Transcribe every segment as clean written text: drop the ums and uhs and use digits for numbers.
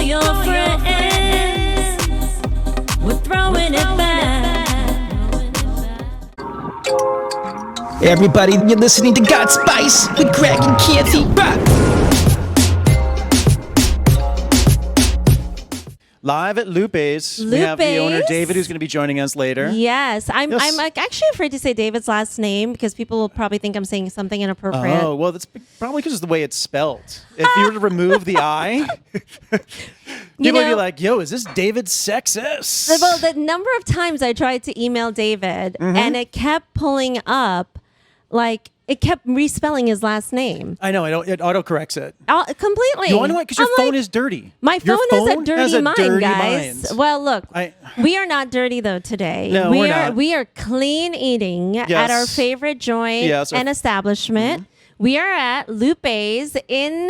your friends. We're throwing it back. Hey everybody, you're listening to Gotspice with Greg and Kirti. Live at Lupe's. We have the owner, David, who's going to be joining us later. Yes. I'm like, actually afraid to say David's last name because people will probably think I'm saying something inappropriate. Oh, well, that's probably because of the way it's spelled. If you were to remove the I, people would be like, yo, is this David Seixas? Well, the number of times I tried to email David and it kept pulling up, like, it kept respelling his last name. I know. It autocorrects it. Completely. You want to know what? Because your phone is dirty. My phone has a dirty mind, guys. guys. Well, look, we are not dirty, though, today. No, we're not. We are clean eating at our favorite joint and establishment. We are at Lupe's in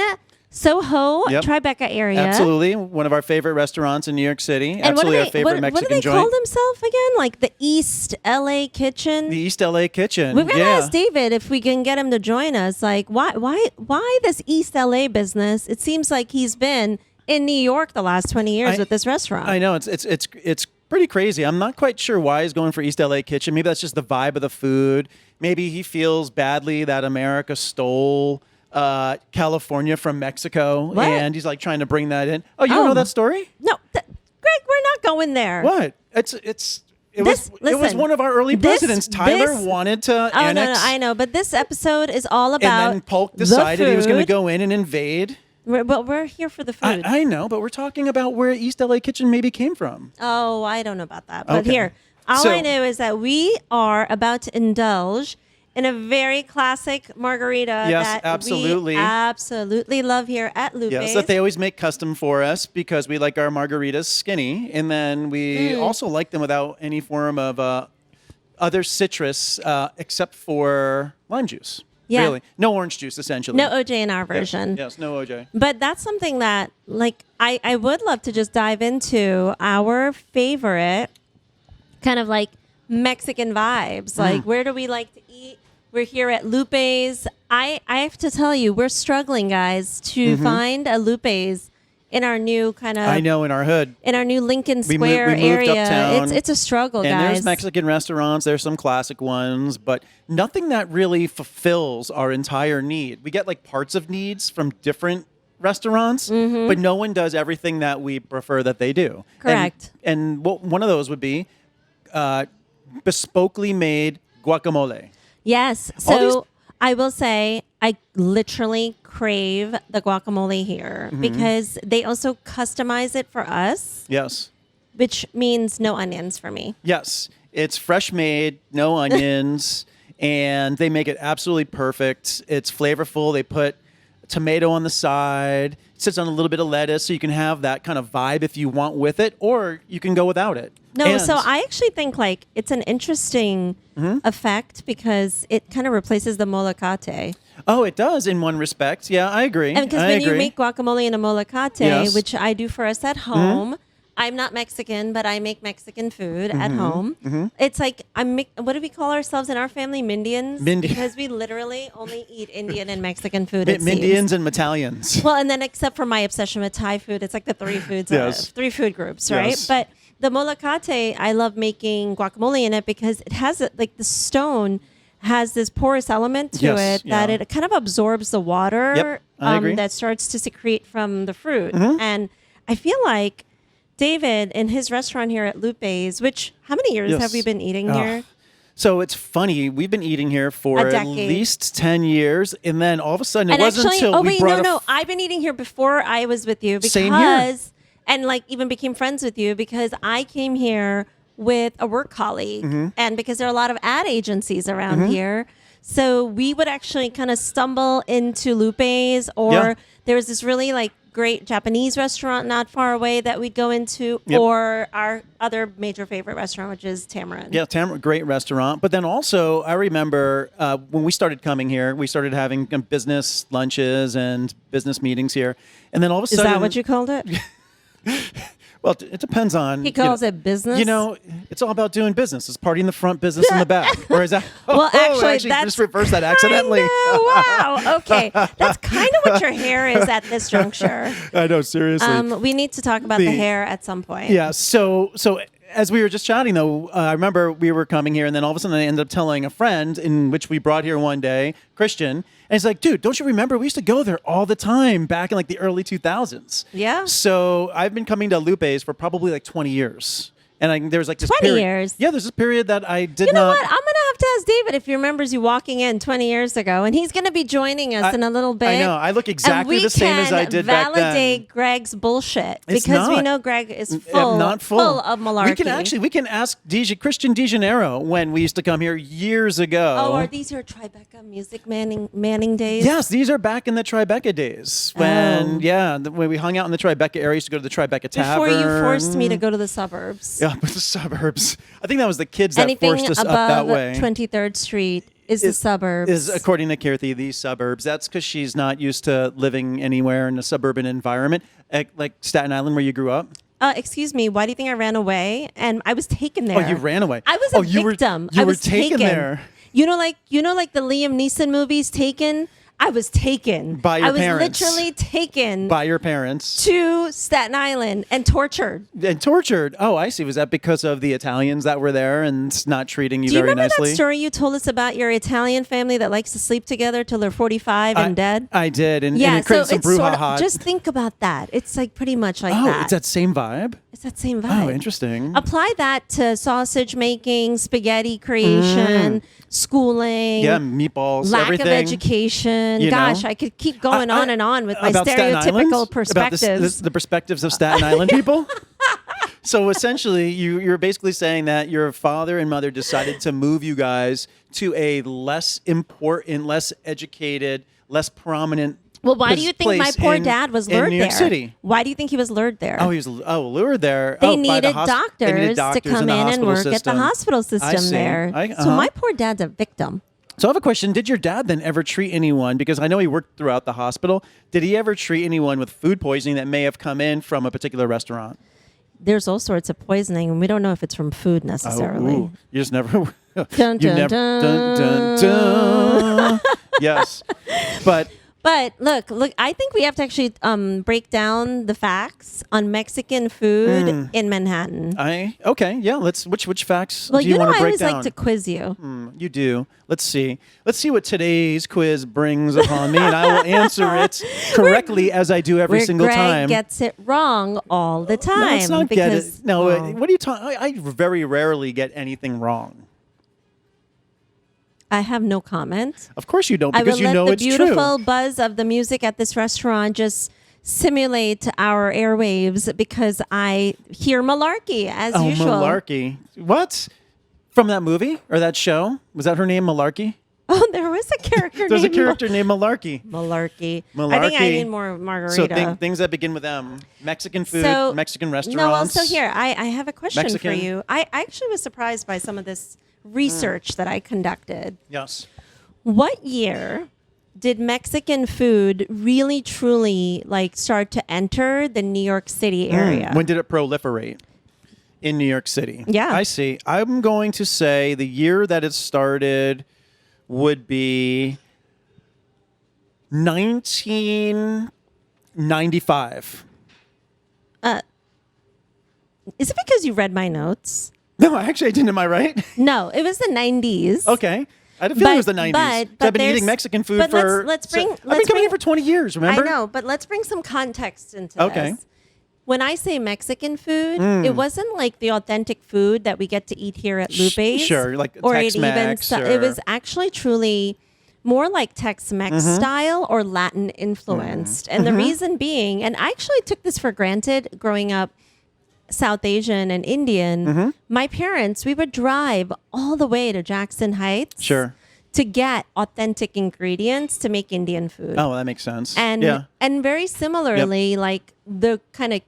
SoHo, Tribeca area. Absolutely. One of our favorite restaurants in New York City. And absolutely our favorite Mexican joint. What do they call themselves again? Like the East LA Kitchen? The East LA Kitchen. We've got to ask David if we can get him to join us. Like, why this East LA business? It seems like he's been in New York the last 20 years with this restaurant. I know. It's pretty crazy. I'm not quite sure why he's going for East LA Kitchen. Maybe that's just the vibe of the food. Maybe he feels badly that America stole California from Mexico, and he's like trying to bring that in. Oh, you don't know that story? No, Greg, we're not going there. What? It was one of our early presidents. Tyler wanted to annex. No, I know, but this episode is all about. And then Polk decided he was going to go in and invade. But we're here for the food. I know, but we're talking about where East LA Kitchen maybe came from. Oh, I don't know about that. But here, all I know is that we are about to indulge in a very classic margarita that we absolutely love here at Lupe's. Yes, that they always make custom for us because we like our margaritas skinny, and then we also like them without any form of other citrus except for lime juice. Yeah. Really. No orange juice, essentially. No OJ in our version. Yes, no OJ. But that's something that, like, I would love to just dive into our favorite kind of like Mexican vibes. Like, where do we like to eat? We're here at Lupe's. I have to tell you, we're struggling, guys, to find a Lupe's in our new kind of... I know, in our hood. In our new Lincoln Square we moved area. Uptown, it's a struggle, and guys. And there's Mexican restaurants. There's some classic ones, but nothing that really fulfills our entire need. We get like parts of needs from different restaurants, but no one does everything that we prefer that they do. Correct. And one of those would be bespokely made guacamole. Yes. So I will say I literally crave the guacamole here because they also customize it for us. Yes. Which means no onions for me. Yes. It's fresh made, no onions, and they make it absolutely perfect. It's flavorful. They put tomato on the side. It sits on a little bit of lettuce so you can have that kind of vibe if you want with it, or you can go without it. No, so I actually think like it's an interesting effect because it kind of replaces the molocate. Oh, it does in one respect. Yeah, I agree. And because when you make guacamole in a molocate, which I do for us at home, I'm not Mexican, but I make Mexican food at home. It's like what do we call ourselves in our family? Mindians? Because we literally only eat Indian and Mexican food. Mindians and Metallians. Well, and then except for my obsession with Thai food, it's like the three foods, three food groups, right? Yes. But the molocate, I love making guacamole in it because it has like the stone has this porous element to it that it kind of absorbs the water that starts to secrete from the fruit. And I feel like David in his restaurant here at Lupe's, which how many years have we been eating here? So it's funny. We've been eating here for at least 10 years. And then all of a sudden, it wasn't until we brought I've been eating here before I was with you because, same here. And like even became friends with you because I came here with a work colleague and because there are a lot of ad agencies around here. So we would actually kind of stumble into Lupe's or there was this really like great Japanese restaurant not far away that we'd go into or our other major favorite restaurant, which is Tamarind. Yeah, Tamarind, great restaurant. But then also I remember when we started coming here, we started having business lunches and business meetings here. And then all of a sudden... Is that what you called it? Well, it depends on. He calls it business. You know, it's all about doing business. It's party in the front, business in the back. Or is that? Well, actually, that's just reversed that accidentally. Wow. Okay, that's kind of what your hair is at this juncture. I know, seriously. We need to talk about the hair at some point. Yeah. So as we were just chatting, though, I remember we were coming here, and then all of a sudden I ended up telling a friend, in which we brought here one day, Christian, and he's like, dude, don't you remember? We used to go there all the time back in like the early 2000s. Yeah. So I've been coming to Lupe's for probably like 20 years. And there was like this 20 period. years? Yeah, there's this period that I did not. You know what? I'm going to have to ask David if he remembers you walking in 20 years ago. And he's going to be joining us in a little bit. I know. I look exactly the same as I did back then. We can validate Greg's bullshit. It's because we not. know Greg is Not full of malarkey. We can ask Christian DeGennaro when we used to come here years ago. Oh, are these your Tribeca music manning days? Yes, these are back in the Tribeca days. When when we hung out in the Tribeca area, I used to go to the Tribeca Tavern. Before you forced me to go to the suburbs. Yeah, but the suburbs. I think that was the kids that Anything forced us up that above way. 23rd Street is the suburbs. Is, according to Kirti, the suburbs. That's because she's not used to living anywhere in a suburban environment, like Staten Island, where you grew up. Excuse me, why do you think I ran away? And I was taken there. Oh, you ran away. I was a victim. You I were was taken there. You know, like the Liam Neeson movies, Taken. I was taken by your parents. I was literally taken by your parents to Staten Island and tortured. Oh, I see. Was that because of the Italians that were there and not treating you very nicely? Do you remember that story you told us about your Italian family that likes to sleep together till they're 45 and dead? I did, and yeah. it created So some brouhaha. just think about that. It's like pretty much like that. Oh, it's that same vibe. It's that same vibe. Oh, interesting. Apply that to sausage making, spaghetti creation, schooling. Yeah, meatballs, lack everything. of education. You Gosh, know? I could keep going on and on with my about Staten Island? stereotypical perspectives. About the perspectives of Staten Island people. So essentially, you're basically saying that your father and mother decided to move you guys to a less important, less educated, less prominent. Well, why do you think my poor dad was lured in New York there? City? Why do you think he was lured there? Oh, he was lured there. They by needed the doctors to come in and work at the hospital system there. So my poor dad's a victim. So I have a question. Did your dad then ever treat anyone, because I know he worked throughout the hospital, did he ever treat anyone with food poisoning that may have come in from a particular restaurant? There's all sorts of poisoning, and we don't know if it's from food necessarily. Oh, you just never... Dun, dun, dun. Yes. But look, I think we have to actually break down the facts on Mexican food in Manhattan. Okay, yeah. Which facts Well, do you want to I break always down? like to quiz you. You do. Let's see what today's quiz brings upon me, and I will answer it correctly as I do every single Greg time. gets it wrong all the time. No, it's not get it. because, No, well, what are you talking? I very rarely get anything wrong. I have no comment. Of course you don't, I because will you know let it's the true. beautiful buzz of the music at this restaurant just simulate our airwaves because I hear malarkey as usual. Malarkey. What? From that movie or that show? Was that her name, Malarkey? Oh, there was a character There's named a character named Malarkey. Malarkey. Malarkey. I think I need more margarita. So things that begin with M. Mexican food, So- Mexican restaurants. No, well, so here, I have a question Mexican. for you. I actually was surprised by some of this research that I conducted. Yes. What year did Mexican food really, truly start to enter the New York City area? When did it proliferate in New York City? Yeah. I see. I'm going to say the year that it started would be 1995. Is it because you read my notes? No, actually, I didn't. Am I right? No, it was the 90s. Okay. I had a feeling it was the 90s. But I've been there's- eating Mexican food but for... let's bring- I've been let's coming here bring- for 20 years, remember? I know, but let's bring some context into Okay. this. When I say Mexican food, it wasn't like the authentic food that we get to eat here at Lupe's. Sure, like or Tex-Mex it was actually truly more like Tex-Mex style or Latin influenced. And the reason being, and I actually took this for granted growing up South Asian and Indian, my parents, we would drive all the way to Jackson Heights. Sure. To get authentic ingredients to make Indian food. Oh, well, that makes sense. And very similarly, like the kind of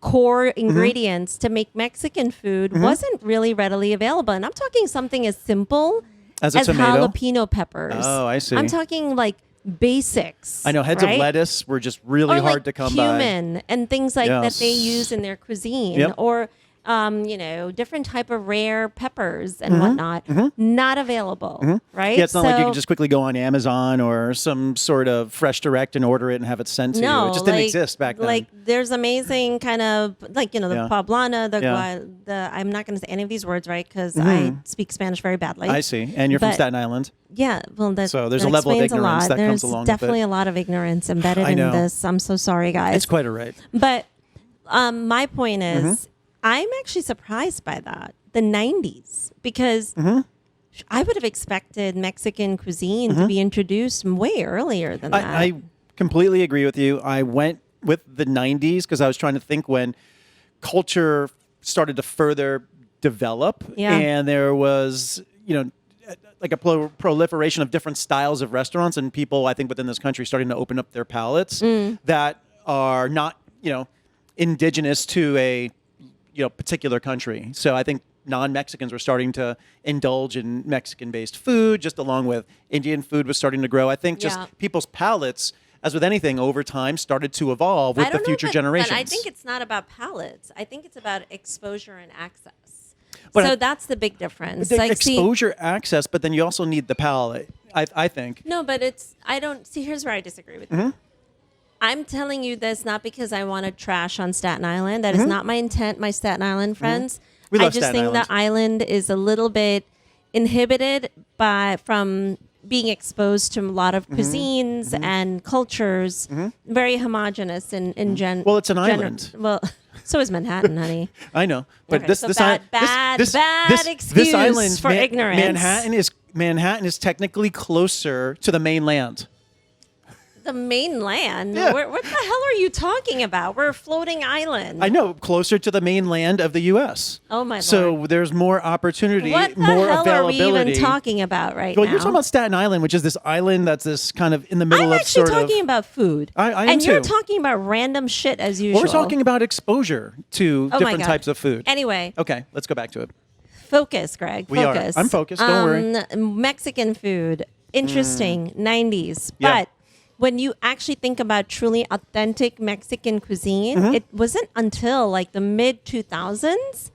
core ingredients to make Mexican food wasn't really readily available. And I'm talking something as simple As a tomato? jalapeno peppers. Oh, I see. I'm talking like basics. I know heads right? of lettuce were just really or hard like to come cumin and things like that Yes. they use in their cuisine, Yep. or different type of rare peppers and Mm-hmm. whatnot. Not available, right? Yeah, it's not like you So- can just quickly go on Amazon or some sort of Fresh Direct and order it and have it sent to you. No, It just didn't like- exist back then. Like there's amazing kind of the Yeah. poblana, Yeah. I'm not going to say any of these words right because I speak Spanish very badly. I see. And you're from But- Staten Island. Yeah, well, So there's that a level of explains ignorance lot. that comes There's along with definitely it. a lot of ignorance embedded I in know. this. I'm so sorry, guys. It's quite all right. But my point is, Mm-hmm. I'm actually surprised by that. The 90s, because Mm-hmm. I would have expected Mexican cuisine to be introduced way earlier than that. I completely agree with you. I went with the 90s because I was trying to think when culture started to further develop Yeah. and there was, like a proliferation of different styles of restaurants and people, I think, within this country starting to open up their palates that are not, indigenous to a, particular country. So I think non-Mexicans were starting to indulge in Mexican-based food, just along with Indian food was starting to grow. I think just Yeah. people's palates, as with anything over time, started to evolve with I the don't know, future generations. But I think it's not about palates. I think it's about exposure and access. But so I- that's the big difference. The Like, see- exposure access, but then you also need the palate, I think. No, but here's where I disagree with Mm-hmm. you. I'm telling you this not because I want to trash on Staten Island. That is Mm-hmm. not my intent, my Staten Island friends. We I love just Staten think the island is a little bit inhibited from being exposed to a lot of Mm-hmm. cuisines and cultures, very homogenous in general. Well, it's an island. Well, so is Manhattan, honey. I know, but Okay, this so this bad- island, bad- bad excuse island, for ignorance. Manhattan is technically closer to the mainland. The mainland? Yeah. What the hell are you talking about? We're a floating island. I know, closer to the mainland of the U.S. Oh, my So Lord. there's more opportunity, What the more hell are we availability. even talking about right Well, now? you're talking about Staten Island, which is this island that's this kind of in the middle I'm of actually sort talking of. about food. I am and you're too. talking about random shit as usual. Well, we're talking about exposure to Oh my different God. types of food. Anyway, Okay, let's go back to it. focus, Greg. We are. Focus. I'm focused, don't worry. Mexican food, interesting, 90s. Yeah. But when you actually think about truly authentic Mexican cuisine, Mm-hmm. it wasn't until like the mid 2000s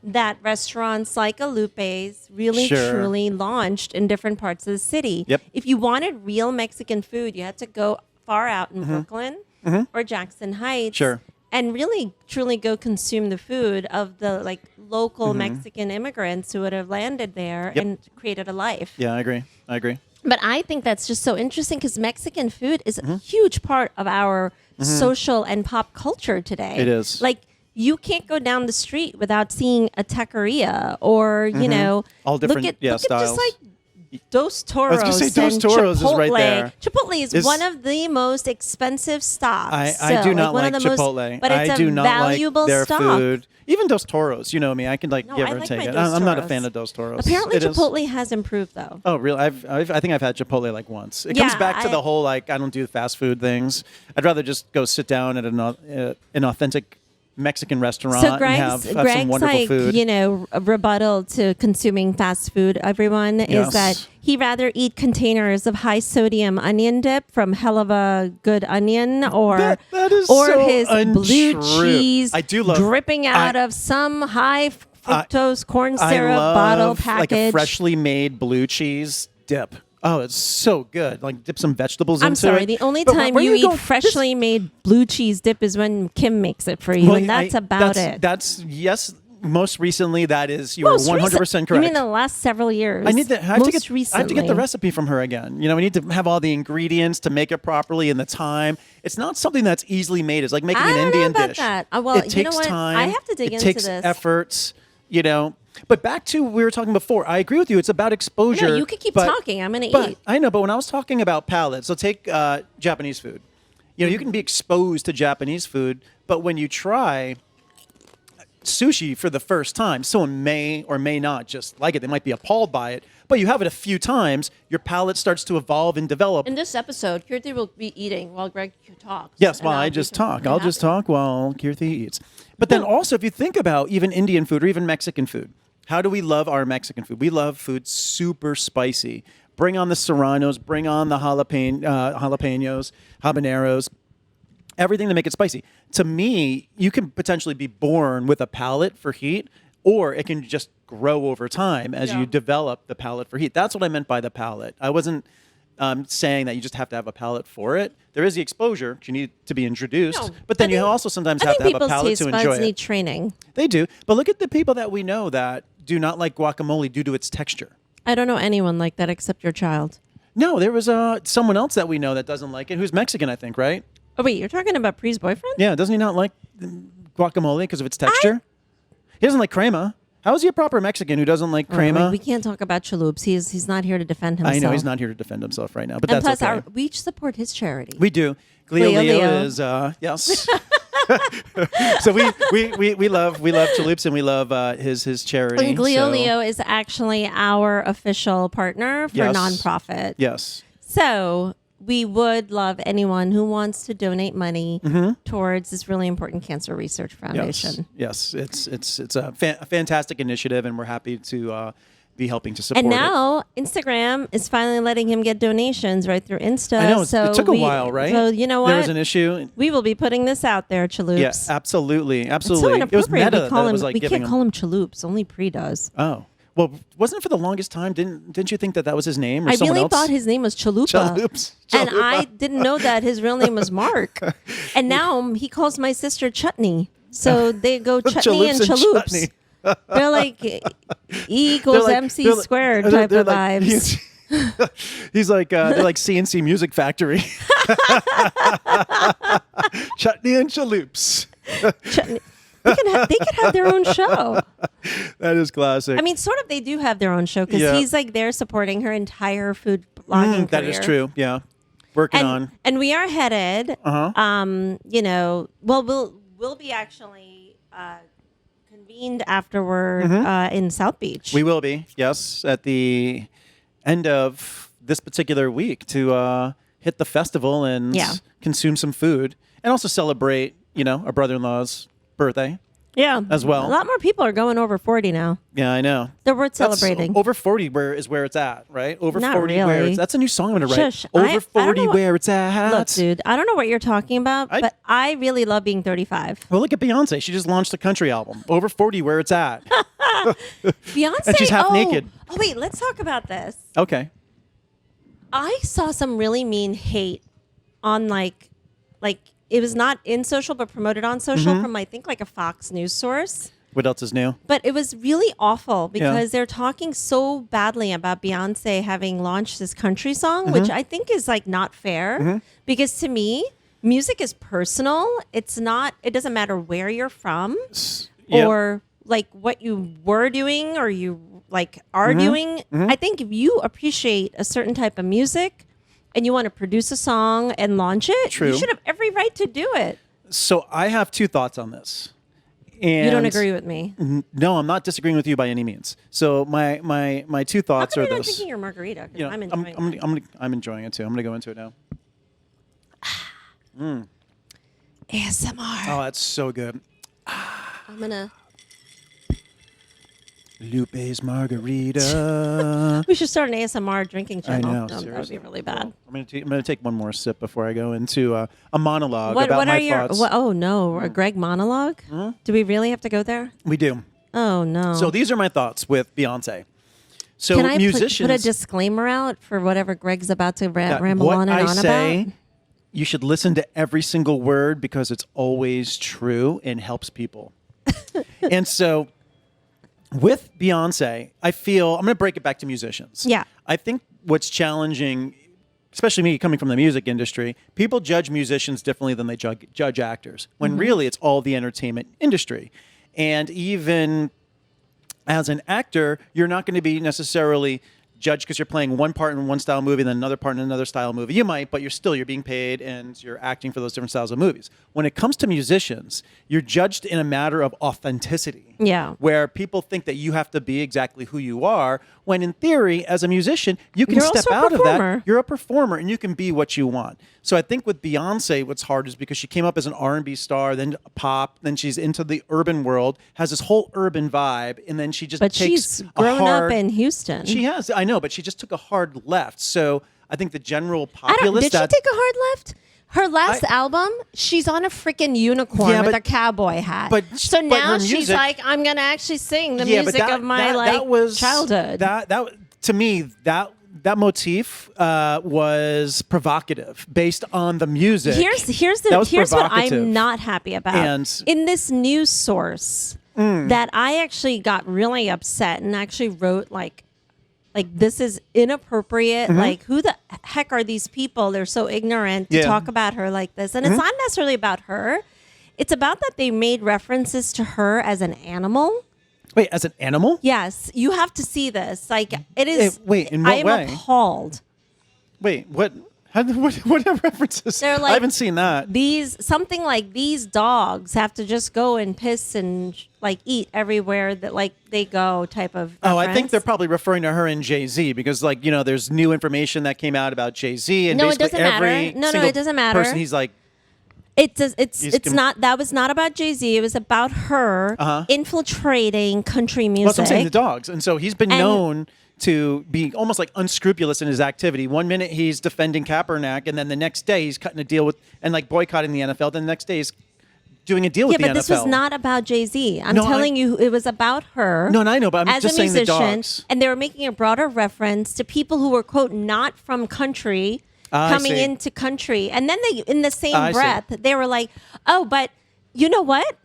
that restaurants like a Lupe's really Sure. truly launched in different parts of the city. Yep. If you wanted real Mexican food, you had to go far out in Brooklyn or Jackson Heights. Sure. And really, truly go consume the food of the like local Mexican immigrants who would have landed there Yep. and created a life. Yeah, I agree. But I think that's just so interesting because Mexican food is a huge part of our social and pop culture today. It is. Like, you can't go down the street without seeing a taqueria or, All different, look yeah, at styles. just like Dos Toros. gonna say Dos and Toros is right Chipotle. there. Chipotle is Is- one of the most expensive stops. I do not one like of the most- Chipotle. but it's I a do not valuable like their stop. food. Even Dos Toros, you know me. I can No, give I or like take my it. Dos I'm not a Toros. fan of Dos Toros. Apparently, It is- Chipotle has improved, though. Oh, really? I think I've had Chipotle like once. It comes Yeah, back to the whole like I don't do fast food things. I'd rather just go sit down at an authentic Mexican restaurant So and have some Greg's wonderful like, food. a rebuttal to consuming fast food, everyone, is Yes. that he'd rather eat containers of high sodium onion dip from Hell of a Good Onion or That is or so his blue untrue. cheese I do love- dripping out of some high fructose corn I syrup love bottle package. like a freshly made blue cheese dip. Oh, it's so good. Like dip some vegetables I'm into sorry. it. The only But time where you eat going- freshly made blue cheese dip is when Kim makes it for you, Well, and that's about that's, it. That's yes. Most recently, that is you are Most 100% recent- correct. You mean the last several years? I have to Most get recently. I have to get the recipe from her again. We need to have all the ingredients to make it properly and the time. It's not something that's easily made. It's like making I an don't know Indian about dish. that. Well, it you know takes what? time. I have to dig it into takes this. efforts. But back to we were talking before. I agree with you. It's about exposure. No, you could keep but- talking. I'm going to but eat. I know, but when I was talking about palates, so take Japanese food. You can be exposed to Japanese food, but when you try sushi for the first time, someone may or may not just like it. They might be appalled by it, but you have it a few times, your palate starts to evolve and develop. In this episode, Kirti will be eating while Greg talks. Yes, and well, I'll I be just completely talk. I'll just happy. talk while Kirti eats. But then also, if you think about even Indian food or even Mexican food, how do we love our Mexican food? We love food super spicy. bring on the serranos, bring on the jalapenos, habaneros, everything to make it spicy. To me, you can potentially be born with a palate for heat, or it can just grow over time as you develop the palate for heat. That's what I meant by the palate. I wasn't saying that you just have to have a palate for it. There is the exposure. You need to be introduced. No, but then you also sometimes have to have a palate to enjoy people's taste buds it. need training. They do. But look at the people that we know that do not like guacamole due to its texture. I don't know anyone like that except your child. No, there was someone else that we know that doesn't like it, who's Mexican, I think, right? Oh, wait, you're talking about Pre's boyfriend? Yeah, doesn't he not like guacamole because of its texture? He doesn't like crema. How is he a proper Mexican who doesn't like crema? We can't talk about Chaloops. He's not here to defend himself. I know he's not here to defend himself right now, but And that's plus, okay. we each support his charity. We do. Cleo Leo is yes. So we love Chaloops and we love his charity. And Leo is actually our official partner for Yes. nonprofit. Yes. So we would love anyone who wants to donate money towards this really important cancer research foundation. Yes. It's a fantastic initiative, and we're happy to be helping to support And it. now Instagram is finally letting him get donations right through Insta. I know So it took a while, right? So you know what? There was an issue. We will be putting this out there, Chaloops. Yeah, absolutely. It's so It was inappropriate. meta We call that it him. was like We giving can't him. call him Chaloops. Only Pre does. Oh. Well, wasn't it for the longest time? Didn't you think that was his name or I someone really else? thought his name was Chalupa. Chaloops. And I didn't know that his real name was Mark. And now he calls my sister Chutney. So they go Chutney and Chaloops. Chutney. They're like E equals MC squared type they're of like- vibes. He's like they're like CNC Music Factory. Chutney and Chaloops. Chutney. They could have their own show. That is classic. I mean, sort of they do have their own show because Yeah. he's like there supporting her entire food blogging that career. is true. Yeah, working on. And we are headed. You know, well, we'll be actually convened afterward in South Beach. We will be, yes, at the end of this particular week to hit the festival and consume some food and also celebrate, our brother-in-law's birthday. Yeah, as well. A lot more people are going over 40 now. Yeah, I know. They're worth That's celebrating. Over 40 where it's at, right? Over Not 40 where really. it's that's a new song I'm going to write. Shush, Over I don't 40 know what- where it's at. Look, dude, I don't know what you're talking about, but I really love being 35. Well, look at Beyonce. She just launched a country album. Over 40 where it's at. Beyonce, And she's half naked. Oh, wait, let's talk about this. Okay. I saw some really mean hate on like it was not in social but promoted on social from I think like a Fox News source. What else is new? But it was really awful because they're talking so badly about Beyonce having launched this country song, which I think is like not fair because to me, music is personal. It doesn't matter where you're from Yep. or like what you were doing or you like are doing. I think if you appreciate a certain type of music and you want to produce a song and launch it, True. you should have every right to do it. So I have two thoughts on this. And You don't agree with me. No, I'm not disagreeing with you by any means. So my two How thoughts come are you're not this. drinking your margarita? 'Cause I'm enjoying it. I'm enjoying it too. I'm going to go into it now. ASMR. Oh, that's so good. I'm gonna. Lupe's margarita. We should start an ASMR drinking channel. know, That would seriously. be really bad. I'm gonna take one more sip before I go into a monologue What about are my your? thoughts. Oh no, a Greg monologue? Do we really have to go there? We do. Oh no. So these are my thoughts with Beyonce. So Can I musicians, put a disclaimer out for whatever Greg's about to ramble what on and I on say, about? you should listen to every single word because it's always true and helps people. And so with Beyonce, I feel I'm going to break it back to musicians. Yeah. I think what's challenging, especially me coming from the music industry, people judge musicians differently than they judge actors, when really it's all the entertainment industry. And even as an actor, you're not going to be necessarily judged because you're playing one part in one style movie and then another part in another style movie. You might, but you're being paid and you're acting for those different styles of movies. When it comes to musicians, you're judged in a matter of authenticity. Yeah. Where people think that you have to be exactly who you are, when in theory, as a musician, you can You're step also a out of performer. that. You're a performer and you can be what you want. So I think with Beyonce, what's hard is because she came up as an R&B star, then pop, then she's into the urban world, has this whole urban vibe, and then she just But takes she's a grown hard, up in Houston. She has. I know. know, but she just took a hard left. So I think the general I don't, populace. did she take a hard left? Her last album, she's on a freaking unicorn with a cowboy hat. So now she's music, like, I'm going to actually sing the music of my childhood. That to me, that motif was provocative based on the music. Here's what I'm not happy about. And in this news source that I actually got really upset and actually wrote like this is inappropriate. Like, who the heck are these people? They're so ignorant to talk about her like this. And it's not necessarily about her. It's about that they made references to her as an animal. Wait, as an animal? Yes, you have to see this. Like, it is. Wait, in what way? I am appalled. Wait, what? What are references? They're like, I haven't seen that. Something like these dogs have to just go and piss and like eat everywhere that like they go type of reference. I think they're probably referring to her and Jay-Z because like, there's new information that came out about Jay-Z and no, it basically doesn't matter. every No, single it doesn't matter. person he's like, it's not. That was not about Jay-Z. It was about her infiltrating country music. Well, that's what I'm saying, the dogs. And so he's been known to be almost like unscrupulous in his activity. One minute he's defending Kaepernick, and then the next day he's cutting a deal with and like boycotting the NFL. Then the next day he's doing a deal with the NFL. Yeah, but this was not about Jay-Z. I'm telling you, it was about her. No, and I know, but I'm as just a saying musician, the dogs. And they were making a broader reference to people who were, quote, not from country coming into country. And then they, in the same breath, they were like, oh, but you know what?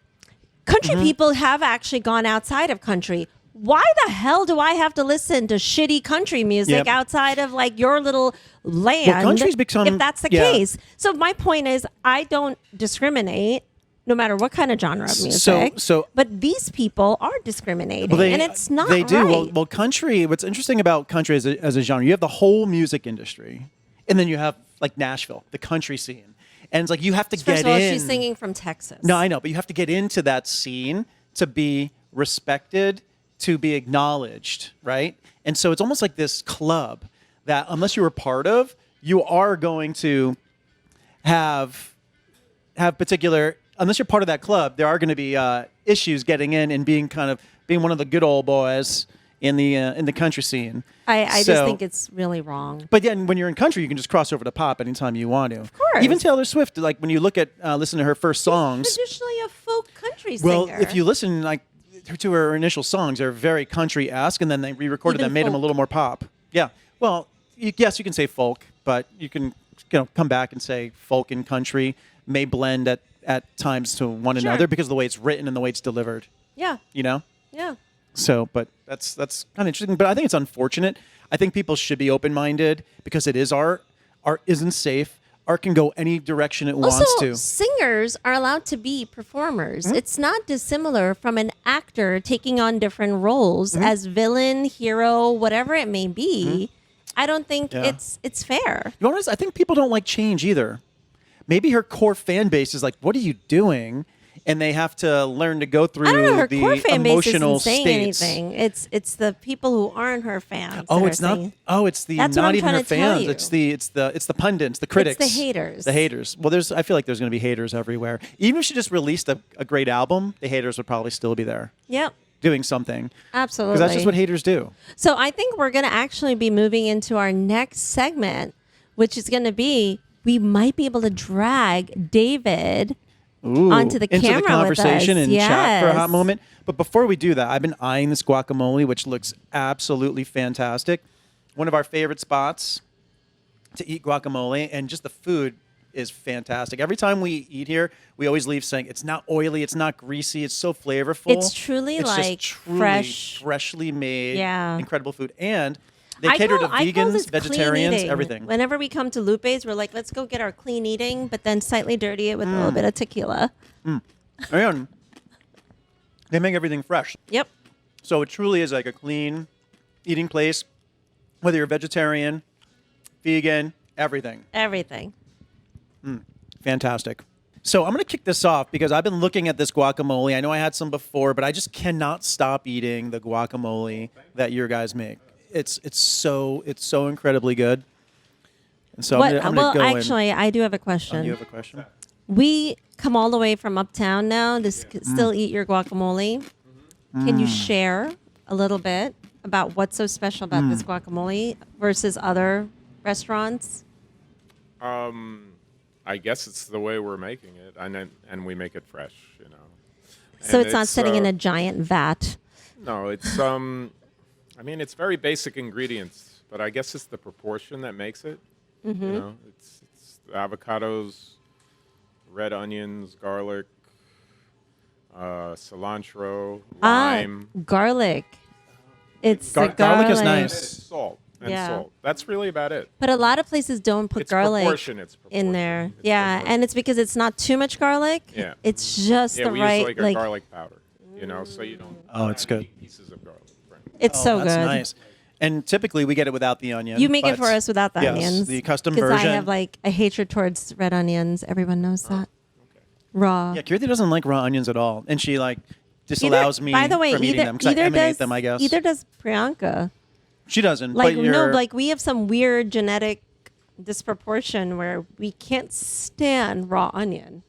Country people have actually gone outside of country. Why the hell do I have to listen to shitty country music outside of like your little land? Well, country's become, if that's the case. So my point is, I don't discriminate no matter what kind of genre of music. But these people are discriminating, and it's not They do. right. Well, country, what's interesting about country as a genre, you have the whole music industry, and then you have like Nashville, the country scene. And it's like you have to get in. First of all, she's singing from Texas. No, I know, but you have to get into that scene to be respected, to be acknowledged, right? And so it's almost like this club that unless you were part of, you are going to have particular, unless you're part of that club, there are going to be issues getting in and being one of the good old boys in the country scene. I just think it's really wrong. But then when you're in country, you can just cross over to pop anytime you want to. Of course. Even Taylor Swift, like when you look at listen to her first songs. She's traditionally a folk country singer. Well, if you listen like to her initial songs, they're very country-esque, and then they re-recorded them, made them a little more pop. Yeah. Well, yes, you can say folk, but you can come back and say folk and country may blend at times to one another because of the way it's written and the way it's delivered. Yeah. Yeah. So, but that's kind of interesting. But I think it's unfortunate. I think people should be open-minded because it is art. Art isn't safe. Art can go any direction it wants to. Singers are allowed to be performers. It's not dissimilar from an actor taking on different roles as villain, hero, whatever it may be. I don't think it's fair. You know what? I think people don't like change either. Maybe her core fan base is like, "What are you doing?" And they have to learn to go through I don't know, her the core fan base emotional isn't saying states. anything. It's the people who aren't her fans. Oh, that it's are not. saying, Oh, it's the That's what not I'm even trying her to tell fans. you. It's the pundits, the critics, It's the haters. The haters. Well, I feel like there's going to be haters everywhere. Even if she just released a great album, the haters would probably still be there. Yep. Doing something. Absolutely. Because that's just what haters do. So I think we're going to actually be moving into our next segment, which is going to be, we might be able to drag David onto the camera into the conversation with us. and chat for a hot moment. But before we do that, I've been eyeing this guacamole, which looks absolutely fantastic. One of our favorite spots to eat guacamole, and just the food is fantastic. Every time we eat here, we always leave saying it's not oily, it's not greasy, it's so flavorful. It's truly like freshly made, incredible food. And they cater to vegans, vegetarians, everything. Whenever we come to Lupe's, we're like, let's go get our clean eating, but then slightly dirty it with a little bit of tequila. And they make everything fresh. Yep. So it truly is like a clean eating place, whether you're vegetarian, vegan, everything. Everything. Fantastic. So I'm going to kick this off because I've been looking at this guacamole. I know I had some before, but I just cannot stop eating the guacamole that your guys make. It's so incredibly good. And so I'm going to go actually, I do have a question. You have a question? We come all the way from uptown now to still eat your guacamole. Can you share a little bit about what's so special about this guacamole versus other restaurants? I guess it's the way we're making it, and we make it fresh, you know. So And it's not sitting in a giant vat. No, it's I mean, it's very basic ingredients, but I guess it's the proportion that makes it. You know, it's avocados, red onions, garlic, cilantro, lime, Garlic. It's the garlic is and nice. salt. And Yeah. salt. That's really about it. But a lot of places don't put It's garlic proportion. It's proportion. in there. It's Yeah, proportion. and it's because it's not too much garlic. Yeah. It's just Yeah, the we right use like a garlic powder, you know, so you don't. Oh, it's good. Eat pieces of garlic. Right. It's so that's good. nice. And typically we get it without the onion. You make it but- for us without the yes, onions. the custom Because version. I have like a hatred towards red onions. Everyone knows that. Raw. Yeah, Kirti doesn't like raw onions at all, and she like disallows me by the way, from eating them because I emanate them. I guess Either does Priyanka. she doesn't. Like but you're, no, like we have some weird genetic disproportion where we can't stand raw onion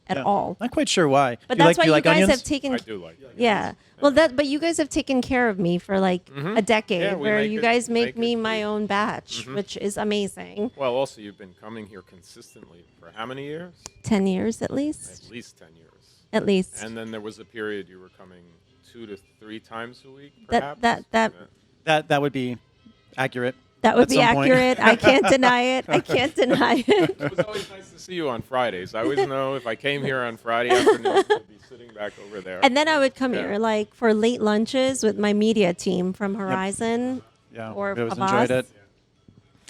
at yeah. all. Not quite sure why. But do that's you why like, you do you guys like onions? have taken. I do like it. Yeah. Well, but you guys have taken care of me for like a decade, Yeah, we where make you it- guys we make make me it. my own batch, which is amazing. Well, also you've been coming here consistently for how many years? 10 years at least. At least 10 years. At least. And then there was a period you were coming 2 to 3 times a week, That- perhaps. That would be accurate. That would at be some point. accurate. I can't deny it. I can't deny it. It was always nice to see you on Fridays. I always know if I came here on Friday afternoon, I'd be sitting back over there. And then I would come Yeah. here like for late lunches with my media team from Horizon Yeah, or we always Abbas. enjoyed it.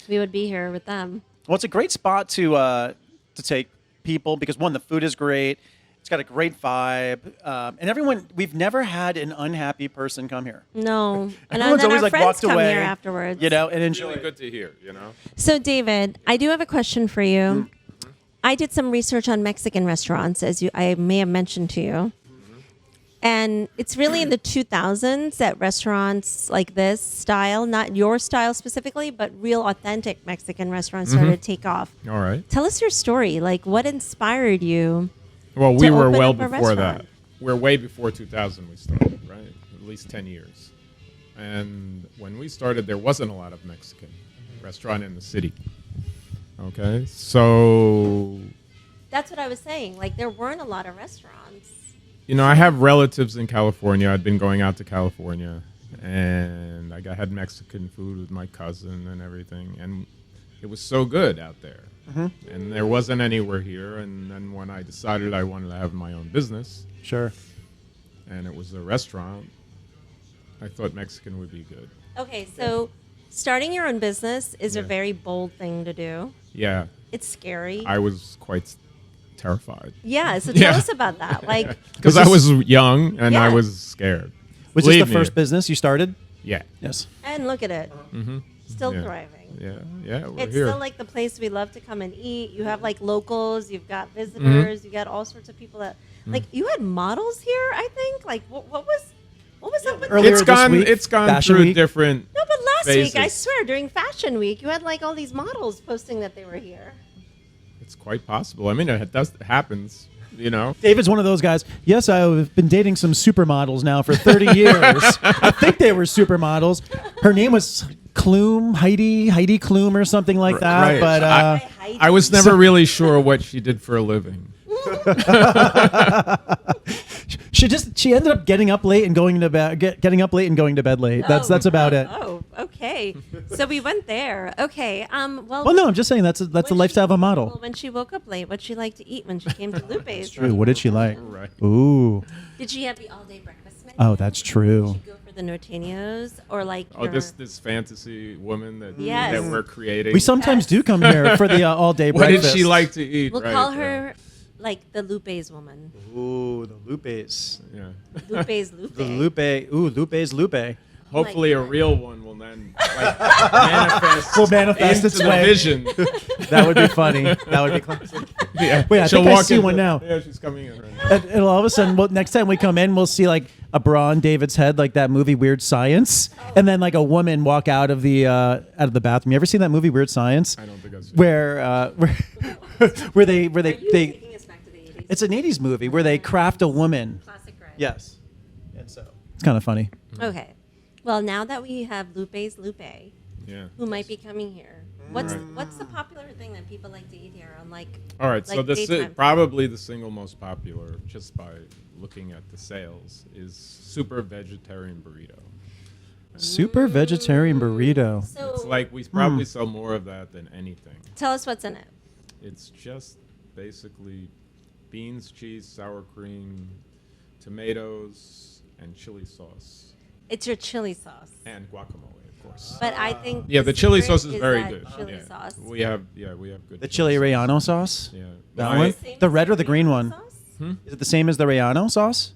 We would be here with them. Well, it's a great spot to take people because one, the food is great. It's got a great vibe, and everyone. We've never had an unhappy person come here. No. And Everyone's then always our like friends walked come away, here afterwards. you know, and it's enjoy. really good to hear, you know. So, David, I do have a question for you. I did some research on Mexican restaurants, as I may have mentioned to you. And it's really in the 2000s that restaurants like this style, not your style specifically, but real authentic Mexican restaurants started to take off. All right. Tell us your story. Like, what inspired you? Well, we to were open well up a before that. restaurant. We're way before 2000 we started, right? At least 10 years. And when we started, there wasn't a lot of Mexican restaurant in the city. Okay, so That's what I was saying. Like, there weren't a lot of restaurants. you know, I have relatives in California. I'd been going out to California, and I had Mexican food with my cousin and everything, and it was so good out there. And there wasn't anywhere here. And then when I decided I wanted to have my own business, Sure. and it was a restaurant, I thought Mexican would be good. Okay, so starting your own business is a Yeah. very bold thing to do. Yeah, It's scary. I was quite terrified Yeah, so tell Yeah. us about that. Like, because I was young and I Yeah. was scared. Was this Believe the me. first business you started? Yeah, Yes. and look at it. Still Yeah. thriving. yeah, we're It's here. still like the place we love to come and eat. You have like locals, you've got visitors, you got all sorts of people that like you had models here, I think. Like what was up with Earlier It's this gone. week, It's gone Fashion through Week. different. No, but last week, I phases. swear, during Fashion Week, you had like all these models posting that they were here. It's quite possible. I mean, it happens. You know. David's one of those guys. Yes, I've been dating some supermodels now for 30 years. I think they were supermodels. Her name was Heidi Klum or something like that. Right. But I was never really sure what she did for a living. she ended up getting up late and going to bed. Getting up late and going to bed late. That's about it. Oh, okay. So we went there. Okay. Well, no, I'm just saying that's a when lifestyle of a Well, model. when she woke up late, what'd she like to eat when she came to Lupe's? True. What did she like? Right. Ooh. Did she have the all-day breakfast menu? Oh, that's true. Did she go for the norteños or like Oh, your- this fantasy woman that Yes. that we're creating. We sometimes do come here for the all-day What breakfast. did she like to eat? We'll right, call yeah. her like the Lupe's woman. Ooh, the Lupes. Yeah. Lupe's Lupe. The Lupe. Ooh, Lupe's Lupe. Hopefully, a real one will then like, manifest. Will manifest into its the way. vision. That would be funny. That would be classic. Yeah. Wait, I She'll think I walk see into- one now. Yeah, she's coming in right now. And all of a sudden, next time we come in, we'll see like a bra on David's head, like that movie Weird Science, and then like a woman walk out of the bathroom. You ever seen that movie Weird Science? I don't think I've seen Where they Taking us back to the 80s. it's an '80s movie where they craft a woman. Classic, right? Yes, and so it's kind of funny. Okay. Well, now that we have Lupe's Lupe, Yeah. who might be coming here, what's Right. what's the popular thing that people like to eat here on like? All right, so like this is daytime? probably the single most popular, just by looking at the sales, is super vegetarian burrito. Super vegetarian burrito. So It's like we probably sell more of that than anything. tell us what's in it. It's just basically beans, cheese, sour cream, tomatoes, and chili sauce, It's your chili sauce. and guacamole, of course. But I think Yeah, the chili secret sauce is very that good. Chili Yeah. sauce. We have good. The chili sauce. relleno sauce? Yeah. That I- one? Same The as red or the green one? sauce? Is it the same as the relleno sauce?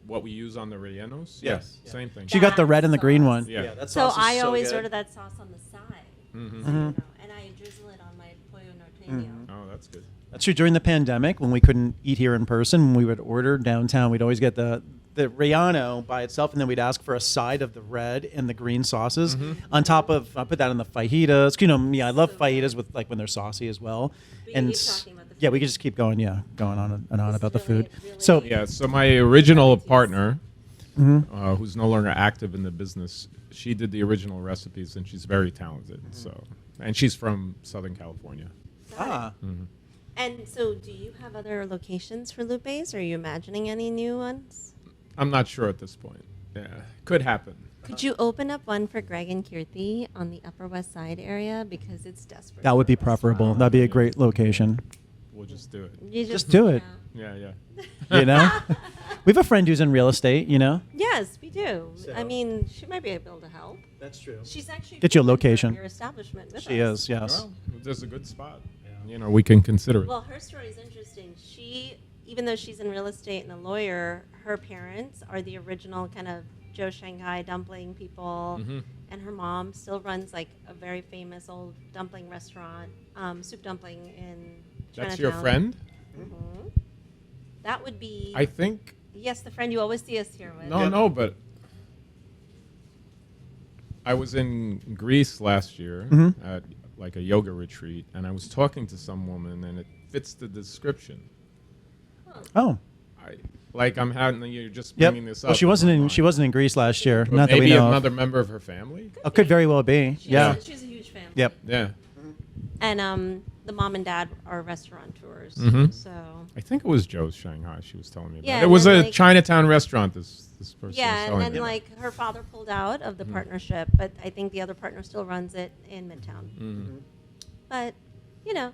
What we use on the rellenos? Yes. Same thing. She got the red and the green sauce. one. Yeah. that So sauce is I always good. order that sauce on the side, Mhm. you know, and I drizzle it on my pollo norteño. Oh, that's good. That's true. During the pandemic, when we couldn't eat here in person, when we would order downtown, we'd always get the relleno by itself, and then we'd ask for a side of the red and the green sauces on top of. I put that in the fajitas. You know, me, I love fajitas with like when they're saucy as well. We can And keep talking about the yeah, food. we could just keep going. Yeah, going on and on This about the is really- food. really- So Yeah. So my original partner, who's no longer active in the business, she did the original recipes, and she's very talented. So, and she's from Southern California. ah, And so, do you have other locations for Lupe's? Are you imagining any new ones? I'm not sure at this point. Yeah, could happen. Could you open up one for Greg and Kirti on the Upper West Side area because it's desperate? that would be for a preferable. restaurant. That'd be a great location. We'll just do it. You Just do it. Yeah, yeah. You know, we have a friend who's in real estate. You know, Yes, we do. So- I mean, she might be able to help. that's true. She's actually Get you a opened location. Your establishment with She us. is. Yes. Well, if there's a good spot, you know, we can consider it. Well, her story is interesting. She, even though she's in real estate and a lawyer, her parents are the original kind of Joe Shanghai dumpling people, Mhm. and her mom still runs like a very famous old dumpling restaurant, soup dumpling in That's Chinatown. your friend? Mhm. That would be I think. yes, the friend you always see us here with. No, but I was in Greece last year at like a yoga retreat, and I was talking to some woman, and it fits the description. Oh. I'm having you're just Yep. bringing this up. Well, she in wasn't my in. mind. She wasn't in Greece last year. But Not that we maybe know. of. another member of her family. Oh, could very well be. She's Yeah. she's a huge fan. Yep. Yeah, And the mom and dad are restaurateurs, Mhm. so I think it was Joe's Shanghai. She was telling me about. Yeah, It was and a then, like- Chinatown restaurant. This person. yeah, was and telling then me. like her father pulled out of the Mm-hmm. partnership, but I think the other partner still runs it in Midtown. Mhm. But you know,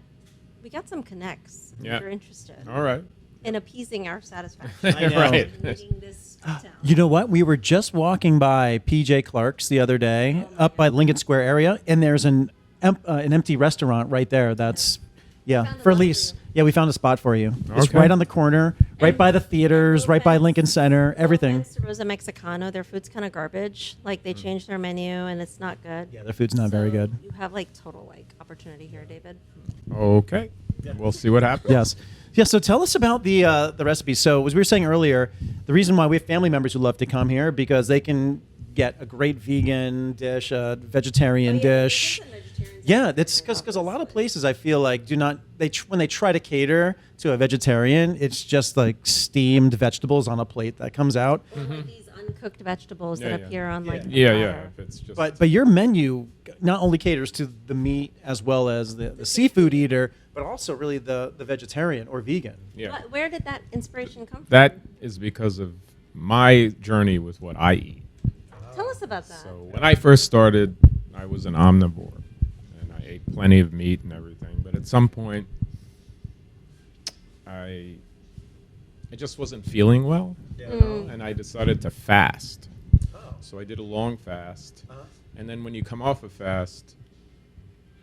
we got some connects. Yeah. If you're interested All right. in appeasing our satisfaction. I know. Right. in making this town. You know what? We were just walking by PJ Clark's the other day, up by Lincoln Square area, and there's an empty restaurant right there. That's found a for lot for lease. you. Yeah, we found a spot for you. It's Okay. right on the corner, right by the theaters, right by Lupes- Lincoln Center, everything. Lupes Rosa Mexicano, their food's kind of garbage. Like they changed their menu and it's not good. Yeah, their food's not very So good. You have like total like opportunity here, David. Okay. We'll see what happens. Yes. Yeah, so tell us about the recipe. So as we were saying earlier, the reason why we have family members who love to come here because they can get a great vegan dish, a vegetarian dish. Yeah, that's because a lot of places I feel like do not when they try to cater to a vegetarian, it's just like steamed vegetables on a plate that comes out. Or like these uncooked vegetables Yeah, that yeah. appear on like the Yeah, yeah. platter. If it's just. But your menu not only caters to the meat as well as the seafood eater, but also really the vegetarian or vegan. yeah. Where did that inspiration come from? That is because of my journey with what I eat. Tell us about that. So when I first started, I was an omnivore, and I ate plenty of meat and everything. But at some point, I just wasn't feeling well, you know, and I decided to fast. So I did a long fast, and then when you come off a fast,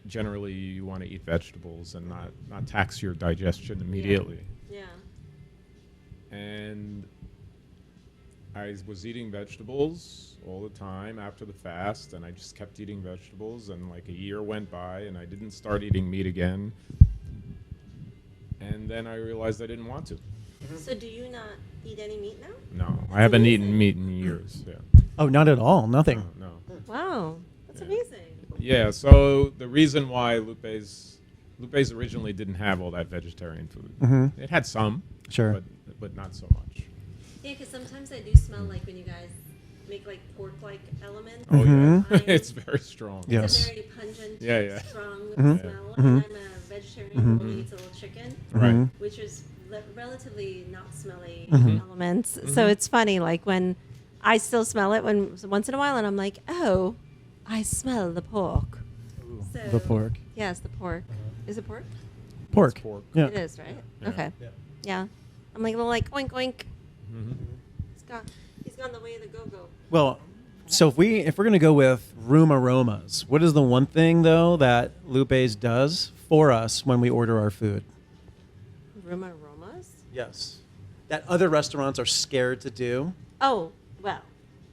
generally you want to eat vegetables and not tax your digestion immediately. Yeah. And I was eating vegetables all the time after the fast, and I just kept eating vegetables, and like a year went by, and I didn't start eating meat again. And then I realized I didn't want to. So do you not eat any meat now? No, I haven't eaten meat in years. Yeah. Oh, not at all. Nothing. No. Wow, that's amazing. Yeah, so the reason why Lupe's originally didn't have all that vegetarian food. It had some, Sure. but not so much. Yeah, because sometimes I do smell like when you guys make like pork-like elements. Oh yeah, I'm- it's very strong. Yeah. It's Yes. a very pungent, Yeah. strong Mhm. smell. And I'm a vegetarian who eats a little chicken, Right. which is relatively not smelly Mm-hmm. elements. So it's funny, like when I still smell it when once in a while, and I'm like, oh, I smell the pork. So, The pork. Yes, the pork. Is it pork? Pork. It's pork. Yeah. It is, right? Yeah. Okay. Yeah. Yeah. I'm like a little like oink oink. Mm-hmm. He's gone the way of the go-go. Well, so if we're gonna go with room aromas, what is the one thing though that Lupe's does for us when we order our food? Room aromas? Yes. That other restaurants are scared to do. Oh, well,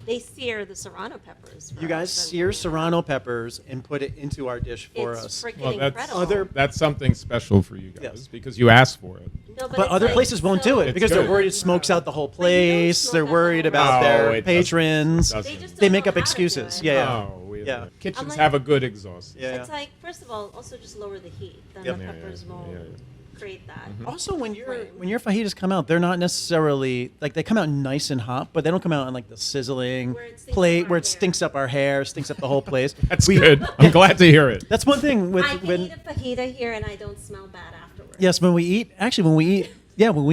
they sear the serrano peppers. for You guys us, and sear we- serrano peppers and put it into our dish for It's us. freaking Well, that's incredible. that's something special for you guys Yes. because you asked for it. No, But it's other like places won't so- do it It's because good. they're worried it smokes out the whole But you don't place. smoke They're out worried the whole about place. their No, it doesn't. patrons. It doesn't. They just They don't make know up how to do excuses. it. Yeah, yeah. Oh, Yeah. Kitchens like- have a good exhaust. Yeah. It's like, first of all, also just lower the heat. Then Yep. the Yeah, peppers yeah, won't yeah. create that. Also, when your Flame. fajitas come out, they're not necessarily like they come out nice and hot, but they don't come out in like the sizzling Where it stinks up plate our where it hair. stinks up our hair, stinks up the whole place. That's good. I'm glad to hear it. That's one thing with I can when eat a fajita here and I don't smell bad afterwards. yes, when we eat when we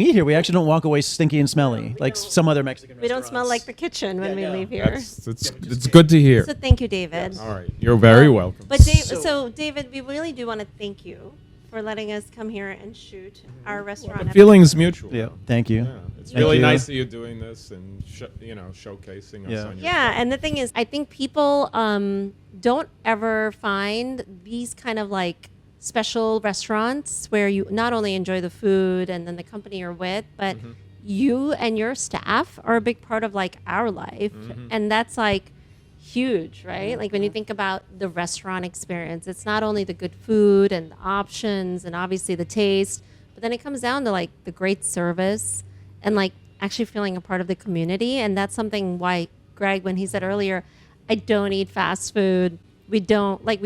eat here, we actually don't walk away stinky and smelly we like don't. some other Mexican We don't restaurants. smell like the kitchen when Yeah, we yeah. leave here. It's good to hear. So thank you, David. All right, you're very welcome. But So- David, we really do want to thank you for letting us come here and shoot our restaurant. The feeling is mutual. Yeah, thank you. Yeah, it's Thank really you. nice that you're doing this and showcasing us Yeah. on your Yeah, show. and the thing is, I think people don't ever find these kind of like special restaurants where you not only enjoy the food and then the company you're with, but you and your staff are a big part of like our life, and that's like huge, right? Like when you think about the restaurant experience, it's not only the good food and the options and obviously the taste, but then it comes down to like the great service and like actually feeling a part of the community. And that's something why Greg, when he said earlier, I don't eat fast food. We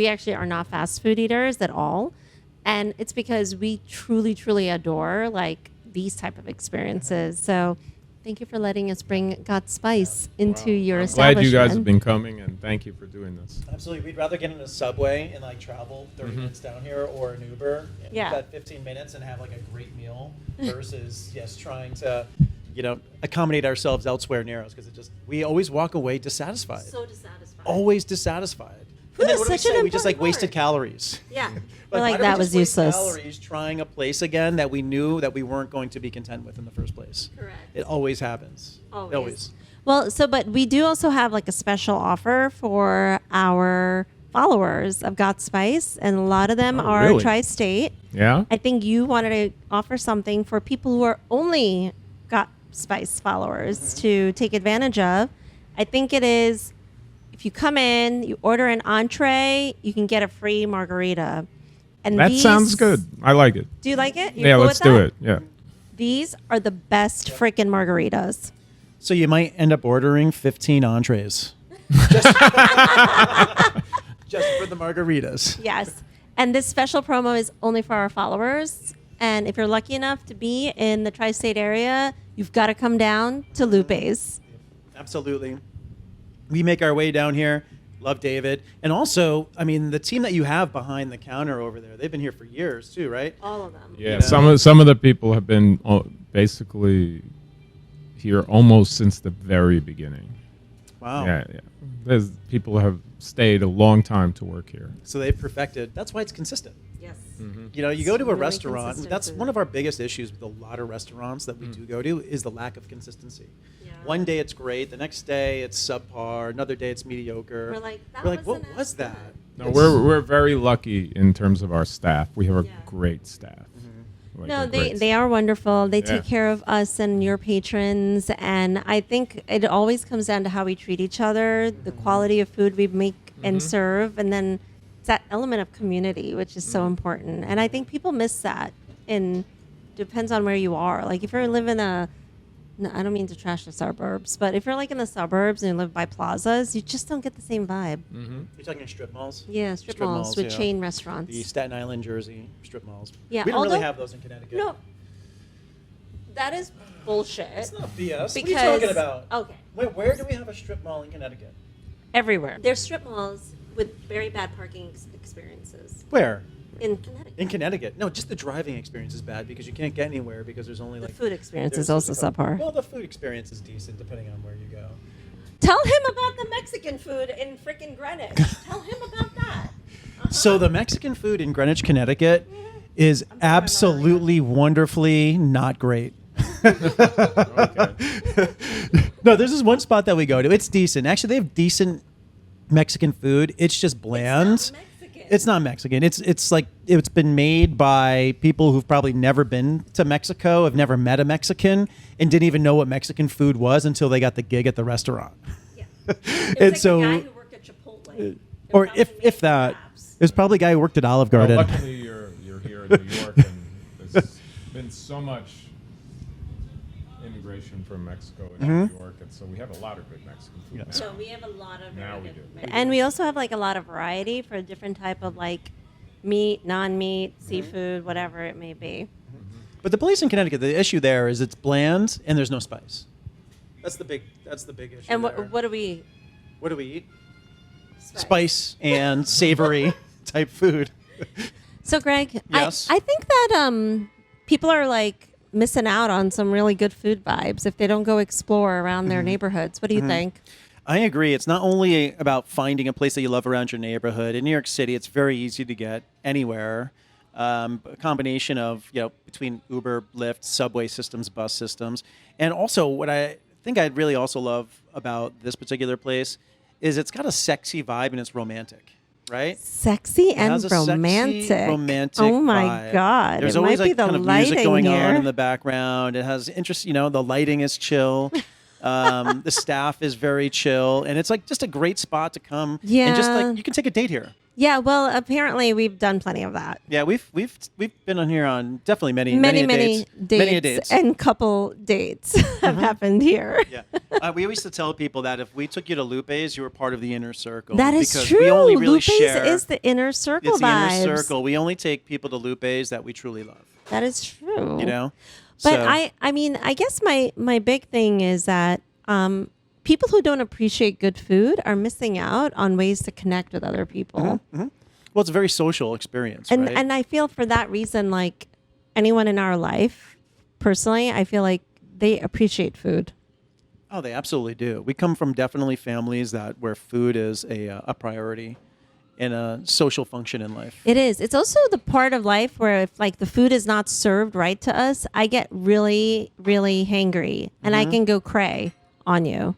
actually are not fast food eaters at all. And it's because we truly, truly adore like these type of experiences. So thank you for letting us bring gotspice into your I'm establishment. glad you guys have been coming, and thank you for doing this. Absolutely. We'd rather get in a subway and like travel 30 minutes down here or an Uber. And Yeah. We've got 15 minutes and have like a great meal versus trying to, accommodate ourselves elsewhere near us because we always walk away dissatisfied. So dissatisfied. Always dissatisfied. Food And then is what do we such an say? We just like important wasted part. calories. Yeah. But We're why like, don't we that just was waste useless. Calories trying a place again that we knew that we weren't going to be content with in the first place. Correct. It always happens. Always. Well, but we do also have like a special offer for our followers of gotspice, and a lot of them Oh, are really? tri-state. Yeah? I think you wanted to offer something for people who are only gotspice followers to take advantage of. I think it is, if you come in, you order an entree, you can get a free margarita. And That sounds good. I like it. Do you like it? You're Yeah, cool let's with do that? it. Yeah. These are the best freaking margaritas. So you might end up ordering 15 entrees. Just for the margaritas. Yes. And this special promo is only for our followers. And if you're lucky enough to be in the tri-state area, you've got to come down to Lupe's. Absolutely. We make our way down here. Love David. And also, I mean, the team that you have behind the counter over there, they've been here for years too, right? All of them. Yeah, know? some of the people have been basically here almost since the very beginning. Wow. Yeah. There's people have stayed a long time to work here. So they've perfected. That's why it's consistent. Yes. You go to a Really restaurant. consistent That's food. one of our biggest issues with a lot of restaurants that we do go to is the lack of consistency. Yeah. One day it's great, the next day it's subpar, another day it's mediocre. We're like, that what wasn't was as that? good. No, we're very lucky in terms of our staff. We have a Yeah. great staff. Like No, a they great they are wonderful. They take Yeah. care of us and your patrons, and I think it always comes down to how we treat each other, the quality of food we make and serve, and then it's that element of community, which is so important. And I think people miss that. Depends on where you are. Like if you're living no, I don't mean to trash the suburbs, but if you're like in the suburbs and you live by plazas, you just don't get the same vibe. You're talking strip malls? Yeah, strip malls with yeah. chain restaurants. The Staten Island, Jersey strip malls. Yeah, We don't really although- have those in Connecticut. No. That is bullshit. It's not BS. Because, what are you talking about? Okay. Wait, where do we have a strip mall in Connecticut? Everywhere. There's strip malls with very bad parking experiences Where? in Connecticut. In Connecticut. No, just the driving experience is bad because you can't get anywhere because there's only The like... food experience there's is also just a couple- subpar. Well, the food experience is decent depending on where you go. Tell him about the Mexican food in frickin' Greenwich. Tell him about that. So the Mexican food in Greenwich, Connecticut is absolutely wonderfully not great. Okay. No, there's this one spot that we go to. It's decent. Actually, they have decent Mexican food. It's just bland. It's not Mexican. It's like it's been made by people who've probably never been to Mexico, have never met a Mexican, and didn't even know what Mexican food was until they got the gig at the restaurant. Yeah. And It's like so, the guy who worked at Chipotle. and or probably if made that, crabs. it was probably a guy who worked at Olive Garden. Well, luckily, you're here in New York, and there's been so much immigration from Mexico and New York, and so we have a lot of good Mexican food. Yes. now. So we have a lot of Now very we good do. food. And we also have like a lot of variety for a different type of like meat, non-meat, seafood, whatever it may be. But the place in Connecticut, the issue there is it's bland and there's no spice. That's the big issue. And there. what do we What do we eat? Spice and savory type food. So Greg, Yes? I think that people are like missing out on some really good food vibes if they don't go explore around their neighborhoods. What do you think? I agree. It's not only about finding a place that you love around your neighborhood. In New York City, it's very easy to get anywhere. A combination of, between Uber, Lyft, subway systems, bus systems. And also what I think I'd really also love about this particular place is it's got a sexy vibe and it's romantic, right? Sexy It and has a sexy, romantic. romantic Oh my vibe. God. There's it always might be like the kind of lighting music going here. on in the background. It has interest, the lighting is chill. The staff is very chill, and it's like just a great spot to come. And just Yeah. like you can take a date here. Yeah, well, apparently we've done plenty of that. Yeah, we've been on here on definitely many Many dates. Many a dates. and couple dates have happened here. Yeah, we used to tell people that if we took you to Lupe's, you were part of the inner circle. That is because true. We only really Lupe's share. is the inner circle It's the vibes. inner circle. We only take people to Lupe's that we truly love. That is true. But But I mean, I guess my big thing is that people who don't appreciate good food are missing out on ways to connect with other people. well, it's a very social experience, And right? and I feel for that reason, like anyone in our life, personally, I feel like they appreciate food. Oh, they absolutely do. We come from definitely families where food is a priority and a social function in life. It is. It's also the part of life where if like the food is not served right to us, I get really, really hangry and I can go cray on you.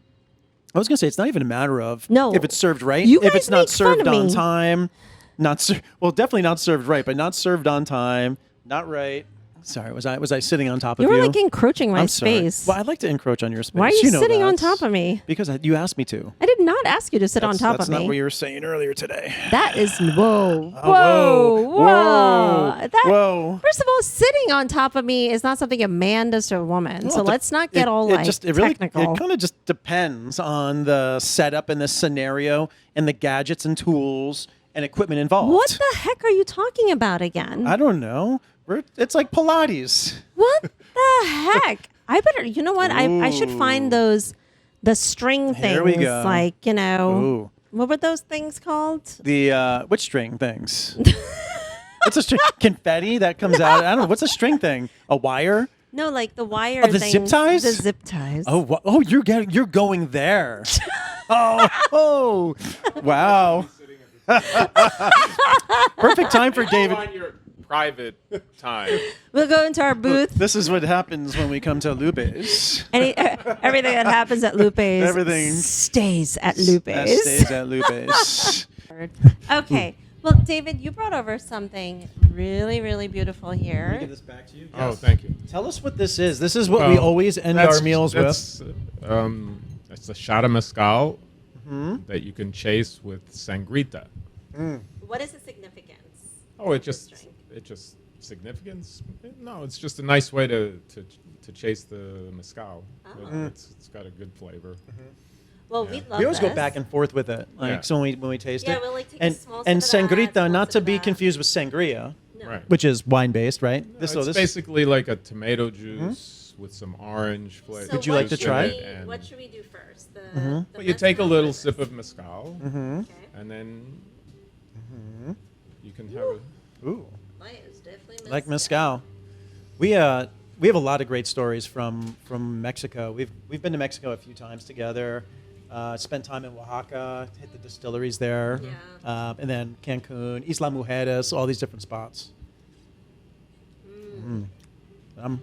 I was going to say, it's not even a matter of No. if it's served right. You If guys it's not make fun served of on me. time, definitely not served right, but not served on time, not right. Sorry, was I sitting on top of You you? were like encroaching my I'm sorry. space. Well, I'd like to encroach on your space. Why are you know sitting that. on top of me? Because you asked me to. I did not ask you to sit on top That's of me. not what you were saying earlier today. That is whoa, whoa, whoa. That, whoa. First of all, sitting on top of me is not something a man does to a woman. So Well, let's not get all like technical. It kind of just depends on the setup and the scenario and the gadgets and tools and equipment involved. What the heck are you talking about again? I don't know. It's like Pilates. What the heck? I better. You know what? I should Ooh. find the string things. Here we go. Like Ooh. what were those things called? The which string things? What's a string? Confetti that comes out. I don't know. What's a string thing? A wire? No, like the wire. Oh, the zip things. ties? The zip ties. Oh, you're going there. oh, wow. Perfect time for David. On your private time. We'll go into our booth. This is what happens when we come to Lupe's. Everything that happens at Lupe's Everything stays at Lupe's. That stays at Lupe's. Okay. Well, David, you brought over something really, really beautiful Let me here. give this back to you. Oh, thank you. Tell us what this is. This is what we always end our meals with. It's a shot of mezcal that you can chase with sangrita. What is the significance? Oh, it just significance? No, it's just a nice way to chase the mezcal. It's got a good flavor. Well, we love We always go this. back and forth with it. Like Yeah. so when we taste Yeah, it. we'll, like, take a and small and sip of that, sangrita, small not sip to of be that. confused with sangria, No. Right. which is wine based, right? It's basically like a tomato juice with some orange flavor. Would you like to try? What should we do first? Well, you take a little sip of mezcal, Okay. and then you can have it. Ooh. Mine is definitely Like mezcal. We have a lot of great stories from Mexico. We've been to Mexico a few times together. Spent time in Oaxaca, hit the distilleries there, Yeah. and then Cancun, Isla Mujeres, all these different spots. I'm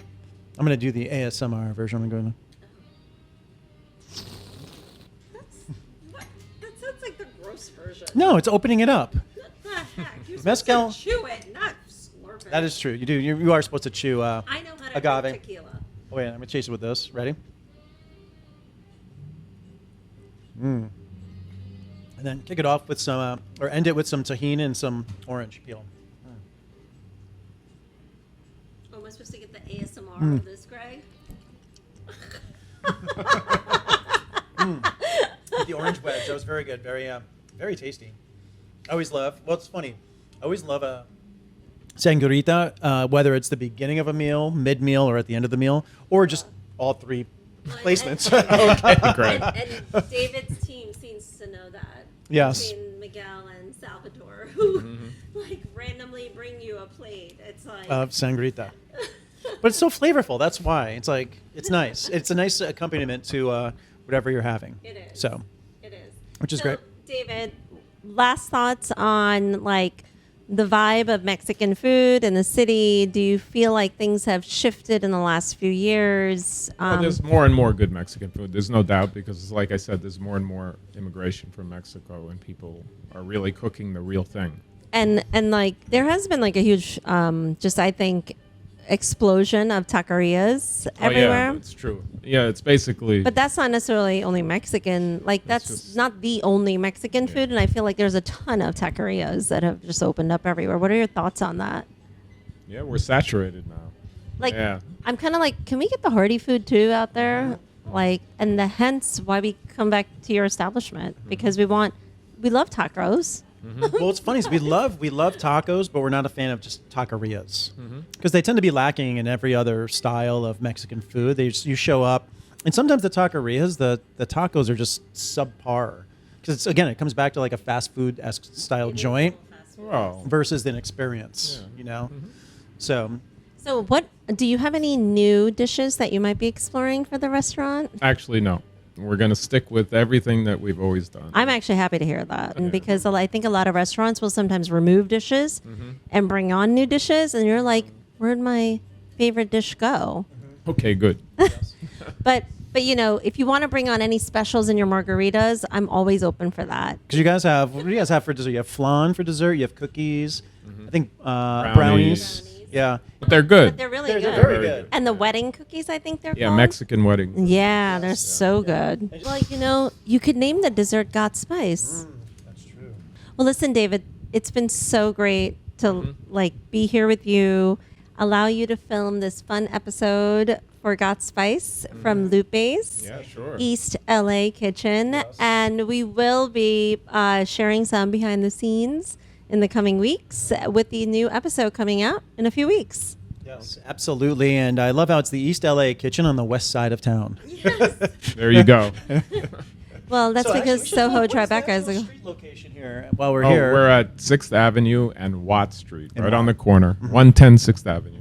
gonna do the ASMR version. I'm going. That sounds like the gross version. No, it's opening it up. What the heck? You're Mezcal- supposed to chew it, not slurp it. That is true. You do. You are supposed to chew. I know how to agave. drink tequila. Oh, wait, I'm gonna chase it with this. Ready? And then kick it off with some, or end it with some tahini and some orange peel. Oh, am I supposed to get the ASMR of this, Greg? The orange wedge, that was very good, very tasty. I always love. Well, it's funny. I always love a sangrita, whether it's the beginning of a meal, mid-meal, or at the end of the meal, or just all three placements. Okay, great. And David's team seems to know that. Yes. Between Miguel and Salvador, who like randomly bring you a plate. It's like Of sangrita. But it's so flavorful. That's why. It's like, it's nice. It's a nice accompaniment to whatever you're having. It is. So, it is. which is So, great. David, last thoughts on like the vibe of Mexican food in the city. Do you feel like things have shifted in the last few years? Well, there's more and more good Mexican food. There's no doubt because, like I said, there's more and more immigration from Mexico, and people are really cooking the real thing. and like there has been like a huge just I think explosion of taquerias everywhere. Oh, yeah, it's true. Yeah, it's basically. But that's not necessarily only Mexican. Like that's just- not the only Mexican food, and I feel like there's a ton of taquerias that have just opened up everywhere. What are your thoughts on that? yeah, we're saturated now. Like, Yeah. I'm kind of like, can we get the hearty food too out there? Like, and hence why we come back to your establishment because we love tacos. Well, what's funny is we love tacos, but we're not a fan of just taquerias because they tend to be lacking in every other style of Mexican food. You show up, and sometimes the taquerias, the tacos are just subpar because it comes back to like a fast food style joint Well, versus an experience, Yeah. you know. So So, what do you have any new dishes that you might be exploring for the restaurant? actually, no. We're going to stick with everything that we've always done. I'm actually happy to hear that, and because I think a lot of restaurants will sometimes remove dishes and bring on new dishes, and you're like, "Where'd my favorite dish go?" Okay, good. But you know, if you want to bring on any specials in your margaritas, I'm always open for that. because you guys have, what do you guys have for dessert? You have flan for dessert. You have cookies. I think brownies. Yeah, But they're good. But they're really they're good. very good. And the wedding cookies, I think they're Yeah, called. Mexican wedding. Yeah, they're so good. Well, you know, you could name the dessert Gotspice. That's true. Well, listen, David, it's been so great to like be here with you, allow you to film this fun episode for Gotspice from Lupe's Yeah, sure. East LA Kitchen, and we will be sharing some behind the scenes in the coming weeks with the new episode coming out in a few weeks. Yes, absolutely. And I love how it's the East LA kitchen on the west side of town. There you go. Well, that's So actually, because we should SoHo plug, what is the Tribeca is actual a street location here while we're Oh, here. we're at 6th Avenue and Watt Street, In right on Watt. the corner. 110 6th Avenue.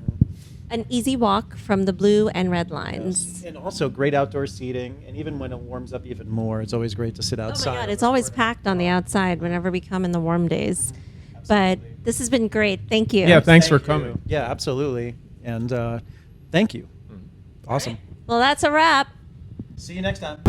an easy walk from the blue and red lines. And also great outdoor seating. And even when it warms up even more, it's always great to sit Oh outside. my God, it's always packed on the outside whenever we come in the warm days. But this has been great. Thank you. Yeah, thanks for Thank you. coming. Yeah, absolutely. And thank you. Awesome. Well, that's a wrap. See you next time.